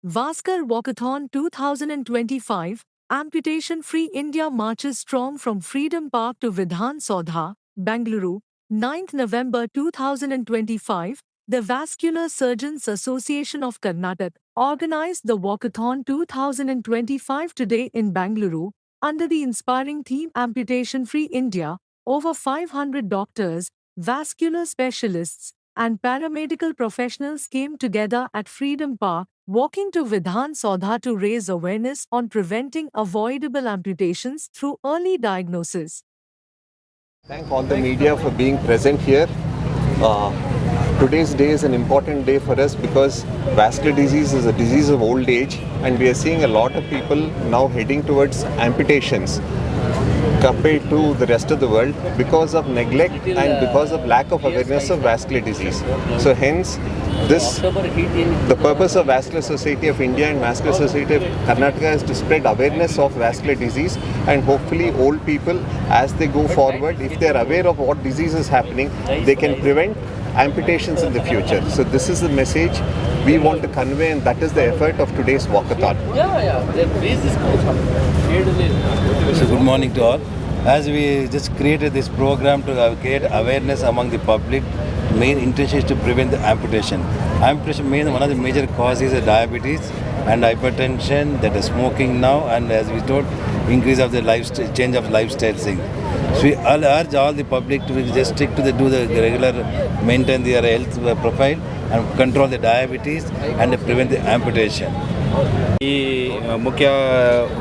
Vaskar Walkathon 2025, Amputation-Free India marches strong from Freedom Park to Vidhan Saudha, Bengaluru, 9th November 2025. The Vascular Surgeons Association of Karnataka organized the Walkathon 2025 today in Bengaluru under the inspiring theme Amputation-Free India. Over 500 doctors, vascular specialists, and paramedical professionals came together at Freedom Park, walking to Vidhan Saudha to raise awareness on preventing avoidable amputations through early diagnosis. Thank all the media for being present here. Today's day is an important day for us because vascular disease is a disease of old age, and we are seeing a lot of people now heading towards amputations compared to the rest of the world because of neglect and because of lack of awareness of vascular disease. So hence, the purpose of Vascular Society of India and Vascular Society of Karnataka is to spread awareness of vascular disease, and hopefully old people, as they go forward, if they are aware of what disease is happening, they can prevent amputations in the future. So this is the message we want to convey, and that is the effort of today's walkathon. So good morning to all. As we just created this program to create awareness among the public, main intention is to prevent the amputation. Amputation means one of the major causes is diabetes and hypertension, that is smoking now, and as we told, increase of the lifestyle, change of lifestyle thing. So we all urge all the public to just stick to do the regular, maintain their health profile and control the diabetes and prevent the amputation. ಈ ಮುಖ್ಯ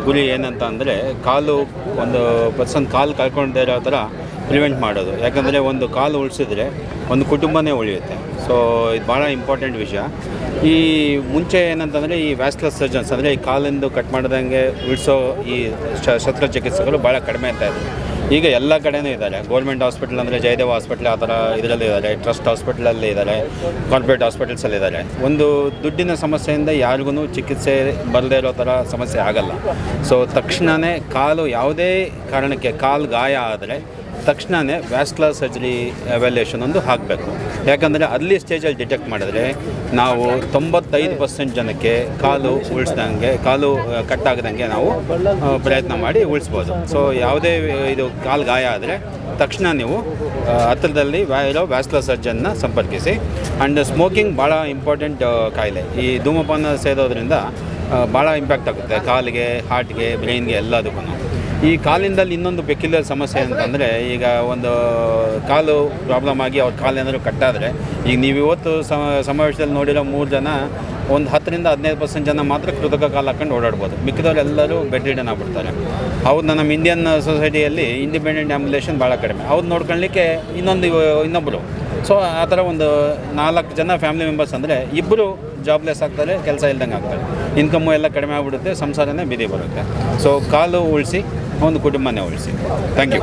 ಗುರಿ ಏನಂತ ಅಂದರೆ ಕಾಲು ಒಂದು person ಕಾಲು ಕಳ್ಕೊಂಡೇ ಇರೋ ಥರ prevent ಮಾಡೋದು. ಯಾಕಂದರೆ ಒಂದು ಕಾಲು ಉಳಿಸಿದ್ರೆ ಒಂದು ಕುಟುಂಬನೇ ಉಳಿಯುತ್ತೆ. ಸೊ ಇದು ಭಾಳ ಇಂಪಾರ್ಟೆಂಟ್ ವಿಷಯ. ಈ ಮುಂಚೆ ಏನಂತಂದರೆ ಈ ವ್ಯಾಸ್ಕ್ಯುಲರ್ ಸರ್ಜನ್ಸ್ ಅಂದರೆ ಈ ಕಾಲಿಂದು ಕಟ್ ಮಾಡ್ದಂಗೆ ಉಳಿಸೋ ಈ ಶಸ್ತ್ರಚಿಕಿತ್ಸಕರು ಭಾಳ ಕಡಿಮೆ ಅಂತ ಇದ್ದಾರೆ. ಈಗ ಎಲ್ಲ ಕಡೆಯೂ ಇದ್ದಾರೆ. ಗೌರ್ಮೆಂಟ್ ಹಾಸ್ಪಿಟಲ್ ಅಂದರೆ ಜಯದೇವ ಹಾಸ್ಪಿಟ್ಲ್ ಆ ಥರ ಇದರಲ್ಲಿ ಇದ್ದಾರೆ, ಟ್ರಸ್ಟ್ ಹಾಸ್ಪಿಟ್ಲಲ್ಲಿ ಇದ್ದಾರೆ, ಕಾರ್ಪೊರೇಟ್ ಹಾಸ್ಪಿಟಲ್ಸಲ್ಲಿ ಇದ್ದಾರೆ. ಒಂದು ದುಡ್ಡಿನ ಸಮಸ್ಯೆಯಿಂದ ಯಾರಿಗೂ ಚಿಕಿತ್ಸೆ ಬರದೇ ಇರೋ ಥರ ಸಮಸ್ಯೆ ಆಗಲ್ಲ. ಸೊ ತಕ್ಷಣವೇ ಕಾಲು ಯಾವುದೇ ಕಾರಣಕ್ಕೆ ಕಾಲು ಗಾಯ ಆದರೆ ತಕ್ಷಣವೇ ವ್ಯಾಸ್ಕ್ಯುಲರ್ ಸರ್ಜರಿ ಎವ್ಯಾಲ್ಯೂಯೇಷನ್ ಒಂದು ಹಾಕಬೇಕು. ಯಾಕಂದರೆ ಅಲ್ಲಿ ಸ್ಟೇಜಲ್ಲಿ ಡಿಟೆಕ್ಟ್ ಮಾಡಿದ್ರೆ ನಾವು 95% ಜನಕ್ಕೆ ಕಾಲು ಉಳಿಸ್ದಂಗೆ, ಕಾಲು ಕಟ್ಟಾಗದಂಗೆ ನಾವು ಪ್ರಯತ್ನ ಮಾಡಿ ಉಳಿಸ್ಬೋದು. ಸೊ ಯಾವುದೇ ಇದು ಕಾಲು ಗಾಯ ಆದರೆ ತಕ್ಷಣ ನೀವು ಹತ್ತಿರದಲ್ಲಿ ಇರೋ ವ್ಯಾಸ್ಕ್ಯುಲರ್ ಸರ್ಜನ್ನ ಸಂಪರ್ಕಿಸಿ. ಆ್ಯಂಡ್ ಸ್ಮೋಕಿಂಗ್ ಭಾಳ ಇಂಪಾರ್ಟೆಂಟ್ ಕಾಯಿಲೆ. ಈ ಧೂಮಪಾನ ಸೇದೋದ್ರಿಂದ ಭಾಳ ಇಂಪ್ಯಾಕ್ಟ್ ಆಗುತ್ತೆ ಕಾಲಿಗೆ, ಹಾರ್ಟ್ಗೆ, ಬ್ರೈನ್ಗೆ ಎಲ್ಲದಕ್ಕೂ. ಈ ಕಾಲಿಂದಲ್ಲಿ ಇನ್ನೊಂದು ಪೆಕ್ಯುಲರ್ ಸಮಸ್ಯೆ ಅಂತಂದರೆ, ಈಗ ಒಂದು ಕಾಲು ಪ್ರಾಬ್ಲಮ್ ಆಗಿ ಅವ್ರ ಕಾಲು ಏನಾದರೂ ಕಟ್ಟಾದರೆ, ಈಗ ನೀವು ಇವತ್ತು ಸಮಾವೇಶದಲ್ಲಿ ನೋಡಿರೋ 3 ಜನ, ಒಂದು 10% 15% ಜನ ಮಾತ್ರ ಕೃತಕ ಕಾಲು ಹಾಕೊಂಡು ಓಡಾಡ್ಬೋದು. ಮಿಕ್ಕಿದವರೆಲ್ಲರೂ ಬೆಡ್ ರಿಡನ್ ಆಗ್ಬಿಡ್ತಾರೆ. ಹೌದು, ನಮ್ಮ ಇಂಡಿಯನ್ ಸೊಸೈಟಿಯಲ್ಲಿ ಇಂಡಿಪೆಂಡೆಂಟ್ ಆಂಬ್ಯುಲೇಷನ್ ಭಾಳ ಕಡಿಮೆ. ಅವ್ರು ನೋಡ್ಕೊಳ್ಳಿಕ್ಕೆ ಇನ್ನೊಬ್ಬರು. ಸೊ ಆ ಥರ ಒಂದು 4 ಜನ ಫ್ಯಾಮಿಲಿ ಮೆಂಬರ್ಸ್ ಅಂದರೆ ಇಬ್ಬರು ಜಾಬ್ಲೆಸ್ ಆಗ್ತಾರೆ, ಕೆಲಸ ಇಲ್ದಂಗೆ ಆಗ್ತಾರೆ, ಇನ್ಕಮ್ಮು ಎಲ್ಲ ಕಡಿಮೆ ಆಗಿಬಿಡುತ್ತೆ, ಸಂಸಾರನೇ ಬೀದಿ ಬರುತ್ತೆ. ಸೊ ಕಾಲು ಉಳಿಸಿ ಒಂದು ಕುಟುಂಬನೇ ಉಳಿಸಿ. Thank you.